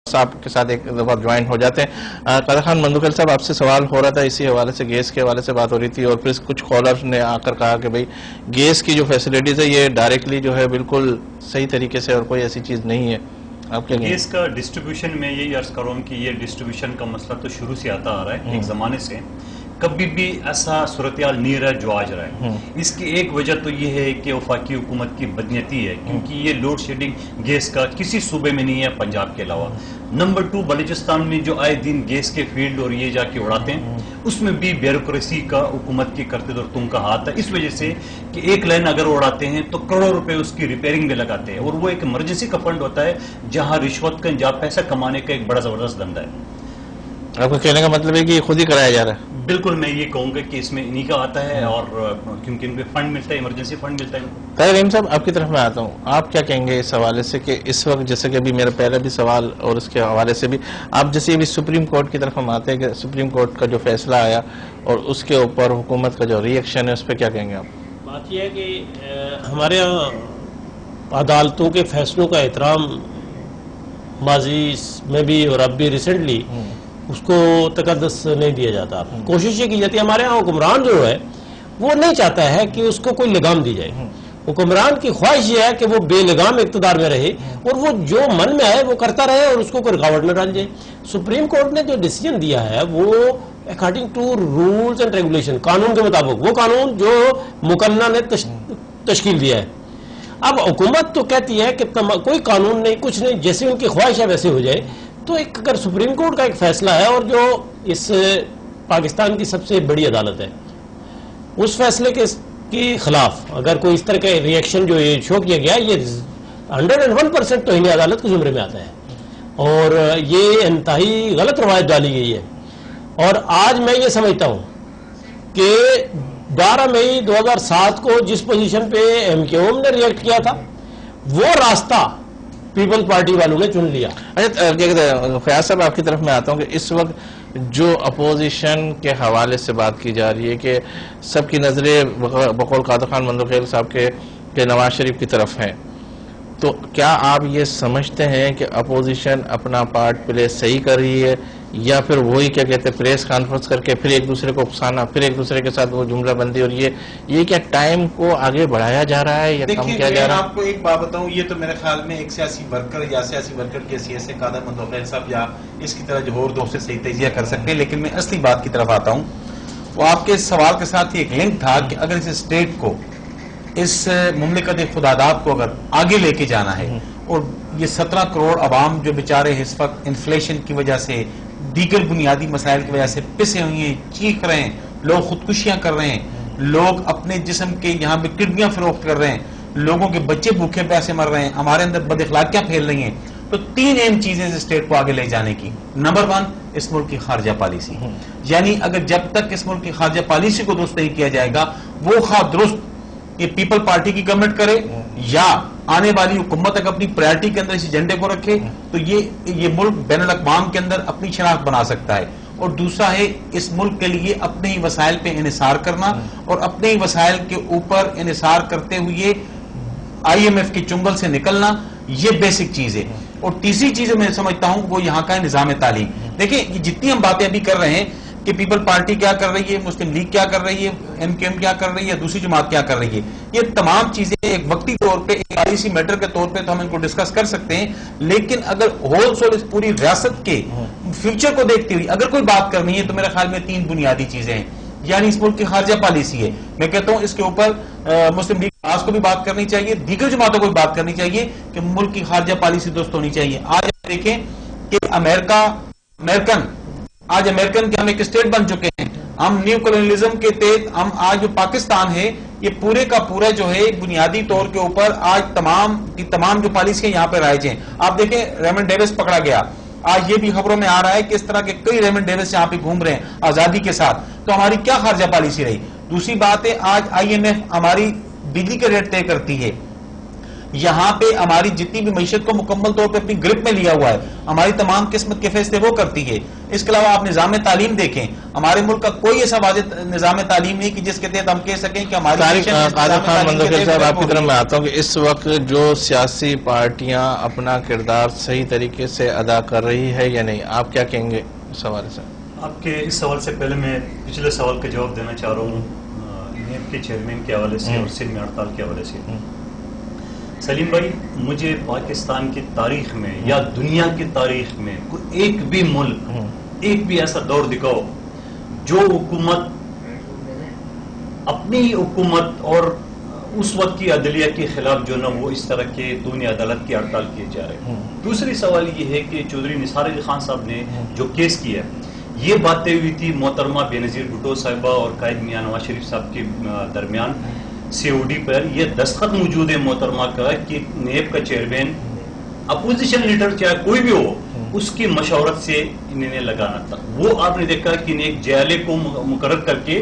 صاحب کے ساتھ ایک دفعہ جوائن ہو جاتے ہیں۔ قادر خان مندوخیل صاحب، آپ سے سوال ہو رہا تھا اسی حوالے سے، گیس کے حوالے سے بات ہو رہی تھی، اور پھر کچھ کالرز نے آ کر کہا کہ بھئی گیس کی جو فیسلٹیز ہے یہ ڈائریکٹلی جو ہے بالکل صحیح طریقے سے اور کوئی ایسی چیز نہیں ہے، آپ کیا کہیں؟ گیس کا ڈسٹریبیوشن میں یہی عرض کروں کہ یہ ڈسٹریبیوشن کا مسئلہ تو شروع سے آتا آ رہا ہے، ایک زمانے سے کبھی بھی ایسا صورتحال نہیں رہا جو آج رہا ہے۔ اس کی ایک وجہ تو یہ ہے کہ وفاقی حکومت کی بدنیتی ہے، کیونکہ یہ لوڈ شیڈنگ گیس کا کسی صوبے میں نہیں ہے پنجاب کے علاوہ۔ نمبر 2، بلوچستان میں جو آئے دن گیس کے فیلڈ اور یہ جا کے اڑاتے ہیں، اس میں بھی بیوروکریسی کا حکومت کی کرتے دور تم کا ہاتھ ہے، اس وجہ سے کہ ایک لائن اگر اڑاتے ہیں تو کروڑوں روپے اس کی ریپیئرنگ میں لگاتے ہیں، اور وہ ایک ایمرجنسی کا فنڈ ہوتا ہے جہاں رشوت کا جہاں پیسہ کمانے کا ایک بڑا زبردست دھندا ہے۔ آپ کا کہنے کا مطلب ہے کہ یہ خود ہی کرایا جا رہا ہے؟ بالکل، میں یہ کہوں گا کہ اس میں انہی کا آتا ہے، اور کیونکہ ان پہ فنڈ ملتا ہے، ایمرجنسی فنڈ ملتا ہے۔ طاہر رحیم صاحب، آپ کی طرف میں آتا ہوں، آپ کیا کہیں گے اس حوالے سے کہ اس وقت جیسے کہ ابھی میرا پہلا بھی سوال اور اس کے حوالے سے بھی، آپ جیسے ابھی سپریم کورٹ کی طرف ہم آتے ہیں کہ سپریم کورٹ کا جو فیصلہ آیا اور اس کے اوپر حکومت کا جو ری ایکشن ہے اس پہ کیا کہیں گے آپ؟ بات یہ ہے کہ ہمارے یہاں عدالتوں کے فیصلوں کا احترام ماضی میں بھی اور اب بھی ریسنٹلی اس کو تقدس نہیں دیا جاتا۔ کوشش یہ کی جاتی ہے، ہمارے ہاں حکمران جو ہے وہ نہیں چاہتا ہے کہ اس کو کوئی لگام دی جائے۔ حکمران کی خواہش یہ ہے کہ وہ بے لگام اقتدار میں رہے اور وہ جو من میں آئے وہ کرتا رہے اور اس کو کوئی رکاوٹ نہ ڈال جائے۔ سپریم کورٹ نے جو ڈیسیجن دیا ہے وہ according to rules and regulation, قانون کے مطابق، وہ قانون جو مقننہ نے تشکیل دیا ہے۔ اب حکومت تو کہتی ہے کہ کوئی قانون نہیں، کچھ نہیں، جیسے ان کی خواہش ہے ویسے ہو جائے۔ تو ایک اگر سپریم کورٹ کا ایک فیصلہ ہے اور جو اس پاکستان کی سب سے بڑی عدالت ہے، اس فیصلے کے خلاف اگر کوئی اس طرح کا ری ایکشن جو یہ شو کیا گیا، یہ 101% توہین عدالت کے زمرے میں آتا ہے اور یہ انتہائی غلط روایت ڈالی گئی ہے۔ اور آج میں یہ سمجھتا ہوں کہ 12 مئی 2007 کو جس پوزیشن پہ ایم کیو ایم نے ریئیکٹ کیا تھا وہ راستہ پیپل پارٹی والوں نے چن لیا۔ فیاض صاحب، آپ کی طرف میں آتا ہوں کہ اس وقت جو اپوزیشن کے حوالے سے بات کی جا رہی ہے کہ سب کی نظریں بقول قادر خان مندوخیل صاحب کے نواز شریف کی طرف ہیں، تو کیا آپ یہ سمجھتے ہیں کہ اپوزیشن اپنا پارٹ پلے صحیح کر رہی ہے، یا پھر وہی کیا کہتے ہیں پریس کانفرنس کر کے پھر ایک دوسرے کو اکسانا، پھر ایک دوسرے کے ساتھ وہ جملہ بندی، اور یہ کیا ٹائم کو آگے بڑھایا جا رہا ہے یا کم کیا جا رہا ہے؟ میں آپ کو ایک بات بتاؤں، یہ تو میرے خیال میں ایک سیاسی ورکر یا سیاسی ورکر کی حیثیت سے قادر مندوخیل صاحب یا اس کی طرح جو اور دوست سے صحیح تجزیہ کر سکتے ہیں، لیکن میں اصلی بات کی طرف آتا ہوں۔ وہ آپ کے سوال کے ساتھ ہی ایک لنک تھا کہ اگر اس اسٹیٹ کو، اس مملکت خداداد کو اگر آگے لے کے جانا ہے، اور یہ 17 کروڑ عوام جو بیچارے اس وقت انفلیشن کی وجہ سے، دیگر بنیادی مسائل کی وجہ سے پسے ہوئی ہیں، چیخ رہے ہیں، لوگ خودکشیاں کر رہے ہیں، لوگ اپنے جسم کے یہاں پہ کڈنیاں فروخت کر رہے ہیں، لوگوں کے بچے بھوکے پیسے مر رہے ہیں، ہمارے اندر بد اخلاقیاں پھیل رہی ہیں، تو 3 اہم چیزیں اس اسٹیٹ کو آگے لے جانے کی۔ نمبر 1، اس ملک کی خارجہ پالیسی، یعنی اگر جب تک اس ملک کی خارجہ پالیسی کو درست نہیں کیا جائے گا، وہ خواہ درست یہ پیپل پارٹی کی گورنمنٹ کرے یا آنے والی حکومت اگر اپنی پرائرٹی کے اندر اس ایجنڈے کو رکھے، تو یہ ملک بین الاقوام کے اندر اپنی شناخت بنا سکتا ہے۔ اور دوسرا ہے اس ملک کے لیے اپنے ہی وسائل پہ انحصار کرنا، اور اپنے ہی وسائل کے اوپر انحصار کرتے ہوئے آئی ایم ایف کے چنگل سے نکلنا، یہ بیسک چیز ہے۔ اور تیسری چیز میں سمجھتا ہوں وہ یہاں کا ہے نظام تعلیم۔ دیکھیں، یہ جتنی ہم باتیں ابھی کر رہے ہیں کہ پیپل پارٹی کیا کر رہی ہے، مسلم لیگ کیا کر رہی ہے، ایم کیو ایم کیا کر رہی ہے، دوسری جماعت کیا کر رہی ہے، یہ تمام چیزیں ایک وقتی طور پہ، ایک پالیسی میٹر کے طور پہ تو ہم ان کو ڈسکس کر سکتے ہیں، لیکن اگر ہول سول اس پوری ریاست کے فیوچر کو دیکھتے ہوئے اگر کوئی بات کرنی ہے تو میرے خیال میں 3 بنیادی چیزیں ہیں۔ یعنی اس ملک کی خارجہ پالیسی ہے، میں کہتا ہوں اس کے اوپر مسلم لیگ آج کو بھی بات کرنی چاہیے، دیگر جماعتوں کو بھی بات کرنی چاہیے کہ ملک کی خارجہ پالیسی درست ہونی چاہیے۔ آج آپ دیکھیں کہ آج امریکن کے ہم ایک اسٹیٹ بن چکے ہیں، ہم نیو کولونیلزم کے تحت ہم آج جو پاکستان ہے یہ پورے کا پورا جو ہے بنیادی طور کے اوپر آج تمام جو پالیسیاں یہاں پہ رائج ہیں۔ آپ دیکھیں ریمنڈ ڈیوس پکڑا گیا، آج یہ بھی خبروں میں آ رہا ہے کہ اس طرح کے کئی ریمنڈ ڈیوس یہاں پہ گھوم رہے ہیں آزادی کے ساتھ، تو ہماری کیا خارجہ پالیسی رہی؟ دوسری بات ہے آج آئی ایم ایف ہماری بجلی کے ریٹ طے کرتی ہے، یہاں پہ ہماری جتنی بھی معیشت کو مکمل طور پہ اپنی گرپ میں لیا ہوا ہے، ہماری تمام قسمت کے فیصلے وہ کرتی ہے۔ اس کے علاوہ آپ نظام تعلیم دیکھیں، ہمارے ملک کا کوئی ایسا واضح نظام تعلیم نہیں کہ جس کے تحت ہم کہہ سکیں کہ ہماری قادر خان مندوخیل صاحب، آپ کی طرف میں آتا ہوں کہ اس وقت جو سیاسی پارٹیاں اپنا کردار صحیح طریقے سے ادا کر رہی ہے یا نہیں، آپ کیا کہیں گے اس حوالے سے؟ آپ کے اس سوال سے پہلے میں پچھلے سوال کا جواب دینا چاہ رہا ہوں نیب کے چیئرمین کے حوالے سے اور سندھ میں ہڑتال کے حوالے سے۔ سلیم بھائی، مجھے پاکستان کی تاریخ میں یا دنیا کی تاریخ میں کوئی ایک بھی ملک، ایک بھی ایسا دور دکھاؤ جو حکومت اپنی حکومت اور اس وقت کی عدلیہ کے خلاف جو نا وہ اس طرح کے دونی عدالت کی ہڑتال کیے جا رہے ہیں۔ دوسری سوال یہ ہے کہ چودھری نثار علی خان صاحب نے جو کیس کیا ہے، یہ باتیں ہوئی تھی محترمہ بے نظیر بھٹو صاحبہ اور قائد میاں نواز شریف صاحب کے درمیان سی او ڈی پر۔ یہ دستخط موجود ہے محترمہ کا کہ نیب کا چیئرمین اپوزیشن لیڈر چاہے کوئی بھی ہو اس کی مشورت سے انہیں نے لگانا تھا۔ وہ آپ نے دیکھا کہ ایک جیالے کو مقرر کر کے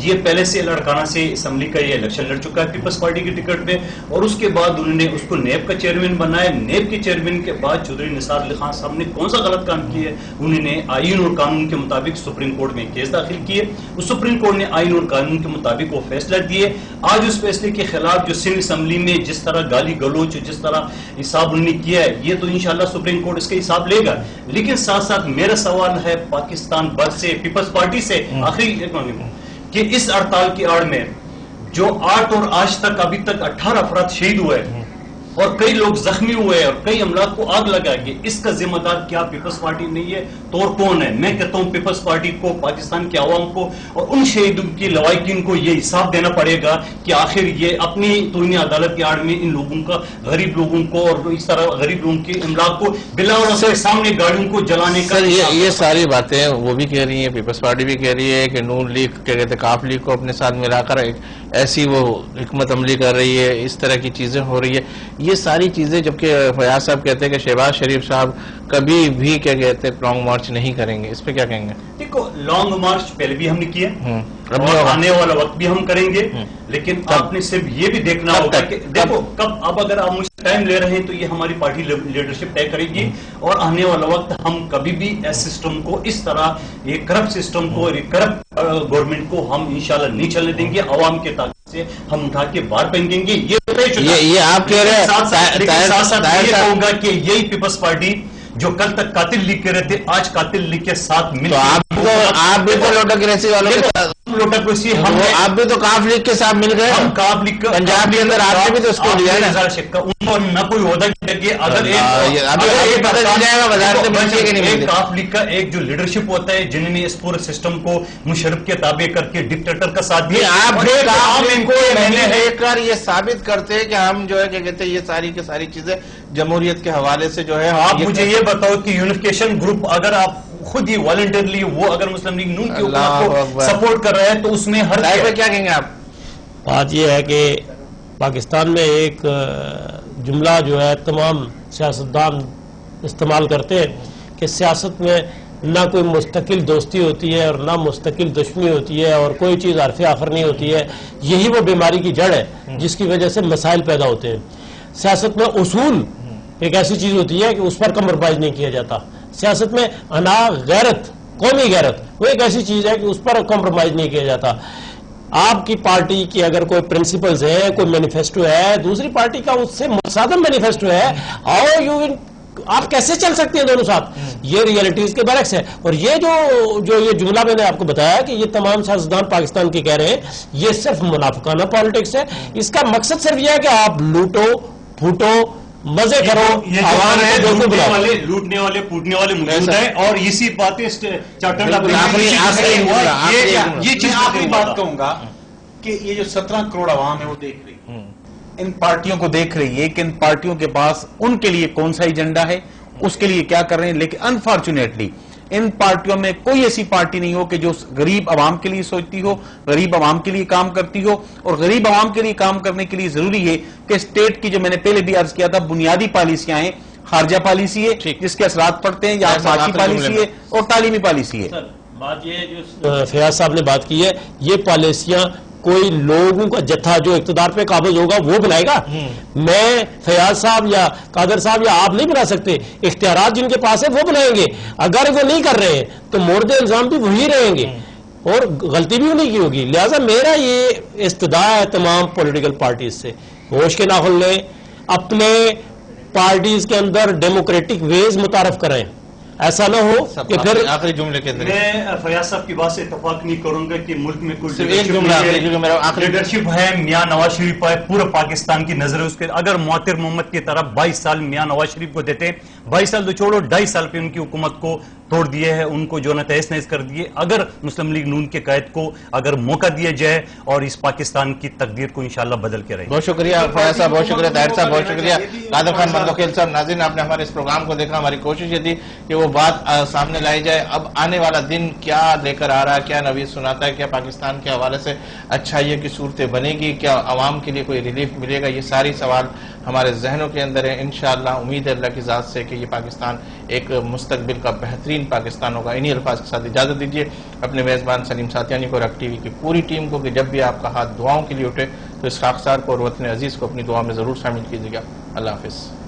یہ پہلے سے لڑکانہ سے اسمبلی کا یہ الیکشن لڑ چکا ہے پیپلز پارٹی کی ٹکٹ پہ، اور اس کے بعد انہوں نے اس کو نیب کا چیئرمین بنایا۔ نیب کے چیئرمین کے بعد چودھری نثار علی خان صاحب نے کون سا غلط کام کیا ہے؟ انہوں نے آئین اور قانون کے مطابق سپریم کورٹ میں کیس داخل کیے، اس سپریم کورٹ نے آئین اور قانون کے مطابق وہ فیصلہ دیے۔ آج اس فیصلے کے خلاف جو سندھ اسمبلی میں جس طرح گالی گلوچ جس طرح حساب انہوں نے کیا ہے، یہ تو انشاءاللہ سپریم کورٹ اس کا حساب لے گا۔ لیکن ساتھ ساتھ میرا سوال ہے پاکستان بھر سے، پیپلز پارٹی سے، آخری کہ اس ہڑتال کی آڑ میں جو 8 اور آج تک ابھی تک 18 افراد شہید ہوئے اور کئی لوگ زخمی ہوئے اور کئی املاک کو آگ لگا گئی، اس کا ذمہ دار کیا پیپلز پارٹی نہیں ہے تو اور کون ہے؟ میں کہتا ہوں پیپلز پارٹی کو، پاکستان کے عوام کو اور ان شہیدوں کی لواحقین کو یہ حساب دینا پڑے گا کہ آخر یہ اپنی توہین عدالت کی آڑ میں ان لوگوں کا، غریب لوگوں کو اور اس طرح غریب لوگوں کے املاک کو بلا اور سامنے گاڑیوں کو جلانے کا۔ یہ ساری باتیں وہ بھی کہہ رہی ہیں، پیپلز پارٹی بھی کہہ رہی ہے کہ نون لیگ کیا کہتے ہیں کاف لیگ کو اپنے ساتھ ملا کر ایک ایسی وہ حکمت عملی کر رہی ہے، اس طرح کی چیزیں ہو رہی ہے۔ یہ ساری چیزیں، جبکہ فیاض صاحب کہتے ہیں کہ شہباز شریف صاحب کبھی بھی کیا کہتے ہیں لانگ مارچ نہیں کریں گے، اس پہ کیا کہیں گے؟ دیکھو، لانگ مارچ پہلے بھی ہم نے کیا اور آنے والا وقت بھی ہم کریں گے، لیکن آپ نے صرف یہ بھی دیکھنا ہوگا کہ دیکھو کب، اب اگر آپ مجھ سے ٹائم لے رہے ہیں تو یہ ہماری پارٹی لیڈرشپ طے کرے گی، اور آنے والا وقت ہم کبھی بھی اس سسٹم کو، اس طرح یہ کرپٹ سسٹم کو، کرپٹ گورنمنٹ کو ہم انشاءاللہ نہیں چلنے دیں گے۔ عوام کے طاقت سے ہم اٹھا کے باہر پھینکیں گے۔ یہ آپ کہہ رہے ہیں، ساتھ ساتھ یہ کہوں گا کہ یہی پیپلز پارٹی جو کل تک قاتل لیگ کے رہتے آج قاتل لیگ کے ساتھ مل، آپ بھی تو لوٹا گریسی والوں کے ساتھ، آپ بھی تو کاف لیگ کے ساتھ مل گئے، ہم کاف لیگ پنجاب کے اندر آپ نے بھی تو اس کو لیا ہے نا، نہ کوئی عہدہ کہ اگر کاف لیگ کا ایک جو لیڈرشپ ہوتا ہے جنہوں نے اس پورے سسٹم کو مشرف کے تابع کر کے ڈکٹیٹر کا ساتھ دیا، آپ لے کر یہ ثابت کرتے ہیں کہ ہم جو ہے کیا کہتے ہیں یہ ساری کی ساری چیزیں جمہوریت کے حوالے سے جو ہے۔ آپ مجھے یہ بتاؤ کہ یونیفیکیشن گروپ اگر آپ خود ہی والنٹرلی وہ اگر مسلم لیگ نون کی حکومت کو سپورٹ کر رہے ہیں تو اس میں ہر کیا کہیں گے آپ؟ بات یہ ہے کہ پاکستان میں ایک جملہ جو ہے تمام سیاستدان استعمال کرتے ہیں کہ سیاست میں نہ کوئی مستقل دوستی ہوتی ہے اور نہ مستقل دشمنی ہوتی ہے اور کوئی چیز حرف آخر نہیں ہوتی ہے۔ یہی وہ بیماری کی جڑ ہے جس کی وجہ سے مسائل پیدا ہوتے ہیں۔ سیاست میں اصول ایک ایسی چیز ہوتی ہے کہ اس پر کمپرومائز نہیں کیا جاتا۔ سیاست میں غیرت، قومی غیرت، وہ ایک ایسی چیز ہے کہ اس پر کمپرومائز نہیں کیا جاتا۔ آپ کی پارٹی کی اگر کوئی پرنسپلز ہے، کوئی مینیفیسٹو ہے، دوسری پارٹی کا اس سے متصادم مینیفیسٹو ہے، اور آپ کیسے چل سکتے ہیں دونوں ساتھ؟ یہ ریئلٹیز کے برعکس ہے۔ اور یہ جو یہ جملہ میں نے آپ کو بتایا کہ یہ تمام سیاستدان پاکستان کے کہہ رہے ہیں، یہ صرف منافقانہ پالیٹکس ہے۔ اس کا مقصد صرف یہ ہے کہ آپ لوٹو پھوٹو مزے کرو، لوٹنے والے پوٹنے والے موجود ہیں، اور اسی باتیں یہ آخری بات کہوں گا کہ یہ جو 17 کروڑ عوام ہے وہ دیکھ رہی ہے، ان پارٹیوں کو دیکھ رہی ہے کہ ان پارٹیوں کے پاس ان کے لیے کون سا ایجنڈا ہے، اس کے لیے کیا کر رہے ہیں۔ لیکن انفارچونیٹلی ان پارٹیوں میں کوئی ایسی پارٹی نہیں ہو کہ جو غریب عوام کے لیے سوچتی ہو، غریب عوام کے لیے کام کرتی ہو، اور غریب عوام کے لیے کام کرنے کے لیے ضروری ہے کہ اسٹیٹ کی، جو میں نے پہلے بھی عرض کیا تھا، بنیادی پالیسیاں ہیں، خارجہ پالیسی ہے جس کے اثرات پڑتے ہیں، یا معاشی پالیسی ہے اور تعلیمی پالیسی ہے۔ بات یہ جو فیاض صاحب نے بات کی ہے، یہ پالیسیاں کوئی لوگوں کا جتھا جو اقتدار پہ قابض ہوگا وہ بنائے گا. میں فیاض صاحب یا قادر صاحب یا آپ نہیں بنا سکتے. اختیارات جن کے پاس ہے وہ بنائیں گے. اگر وہ نہیں کر رہے ہیں تو مورد الزام بھی وہی رہیں گے اور غلطی بھی انہیں کی ہوگی. لہٰذا میرا یہ استدعا ہے تمام پولیٹیکل پارٹیز سے، ہوش کے ناخن لیں، اپنے پارٹیز کے اندر ڈیموکریٹک ویز متعارف کریں. ایسا نہ ہو کہ پھر آخری جملے کے اندر میں فیاض صاحب کی بات سے اتفاق نہیں کروں گا کہ ملک میں کوئی صرف ایک جملہ آخری جو میرا آخری لیڈرشپ ہے. میاں نواز شریف ہے، پورا پاکستان کی نظر ہے اس کے. اگر معطر محمد کی طرح 22 سال میاں نواز شریف کو دیتے، 22 سال تو چھوڑو 2.5 سال پہ ان کی حکومت کو توڑ دیے ہے، ان کو جو نہ تہس نہس کر دیے. اگر مسلم لیگ نون کے قائد کو اگر موقع دیا جائے اور اس پاکستان کی تقدیر کو انشاءاللہ بدل کے رہے. بہت شکریہ فیاض صاحب، بہت شکریہ طاہر صاحب، بہت شکریہ قادر خان مندوخیل صاحب. ناظرین آپ نے ہمارے اس پروگرام کو دیکھا. ہماری کوشش یہ تھی کہ وہ بات سامنے لائی جائے. اب آنے والا دن کیا لے کر آ رہا ہے، کیا نوید سناتا ہے، کیا پاکستان کے حوالے سے اچھائیوں کی صورتیں بنے گی، کیا عوام کے لیے کوئی ریلیف ملے گا، یہ ساری سوال ہمارے ذہنوں کے اندر ہے. انشاءاللہ امید ہے اللہ کی ذات سے کہ یہ پاکستان ایک مستقبل کا بہترین پاکستان ہوگا. انہی الفاظ کے ساتھ اجازت دیجیے اپنے میزبان سلیم ساتیانی کو اور رک ٹی وی کی پوری ٹیم کو کہ جب بھی آپ کا ہاتھ دعاؤں کے لیے اٹھے تو اس خاکسار کو اور وطن عزیز کو اپنی دعا میں ضرور شامل کیجیے گا. اللہ حافظ.